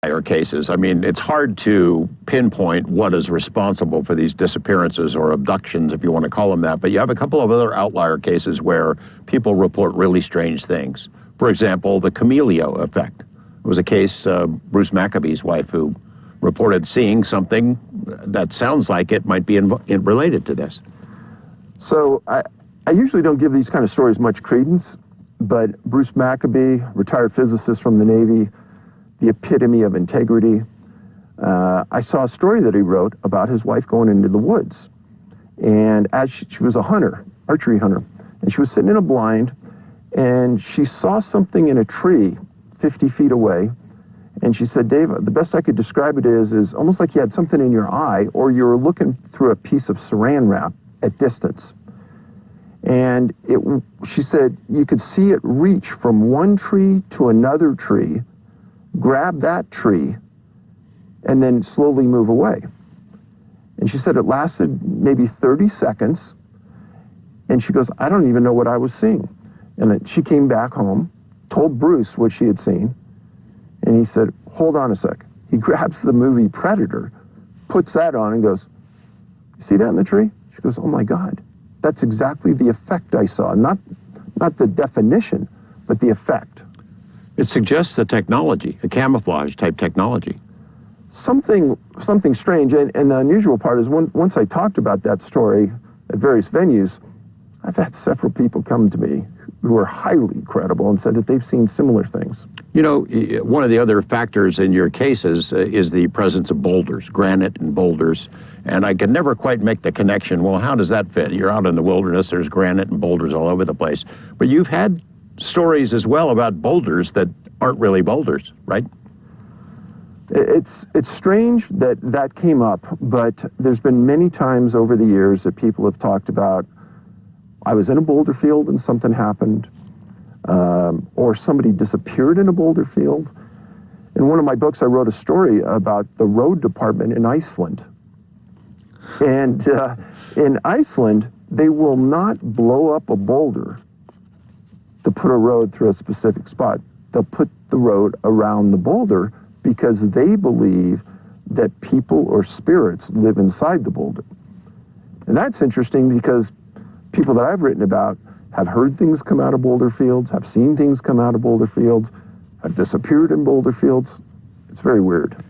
outlier cases. I mean, it's hard to pinpoint what is responsible for these disappearances or abductions, if you want to call them that, but you have a couple of other outlier cases where people report really strange things. For example, the Camellia effect. It was a case, Bruce Maccabee's wife, who reported seeing something that sounds like it might be related to this. So I usually don't give these kind of stories much credence, but Bruce Maccabee, retired physicist from the Navy, the epitome of integrity. I saw a story that he wrote about his wife going into the woods. And as she was a hunter, archery hunter, and she was sitting in a blind, and she saw something in a tree 50 feet away. And she said, Dave, the best I could describe it is almost like you had something in your eye, or you were looking through a piece of saran wrap at distance. And she said you could see it reach from one tree to another tree, grab that tree, and then slowly move away. And she said it lasted maybe 30 seconds. And she goes, I don't even know what I was seeing. And she came back home, told Bruce what she had seen, and he said, hold on a sec. He grabs the movie Predator, puts that on and goes, you see that in the tree? She goes, oh my God, that's exactly the effect I saw. Not the definition, but the effect. It suggests a technology, a camouflage type technology. Something strange, and the unusual part is once I talked about that story at various venues, I've had several people come to me who are highly credible and said that they've seen similar things. You know, one of the other factors in your cases is the presence of boulders, granite and boulders. And I could never quite make the connection, well, how does that fit? You're out in the wilderness, there's granite and boulders all over the place. But you've had stories as well about boulders that aren't really boulders, right? It's strange that came up, but there's been many times over the years that people have talked about, I was in a boulder field and something happened, or somebody disappeared in a boulder field. In one of my books, I wrote a story about the road department in Iceland. And in Iceland, they will not blow up a boulder to put a road through a specific spot. They'll put the road around the boulder because they believe that people or spirits live inside the boulder. And that's interesting because people that I've written about have heard things come out of boulder fields, have seen things come out of boulder fields, have disappeared in boulder fields. It's very weird.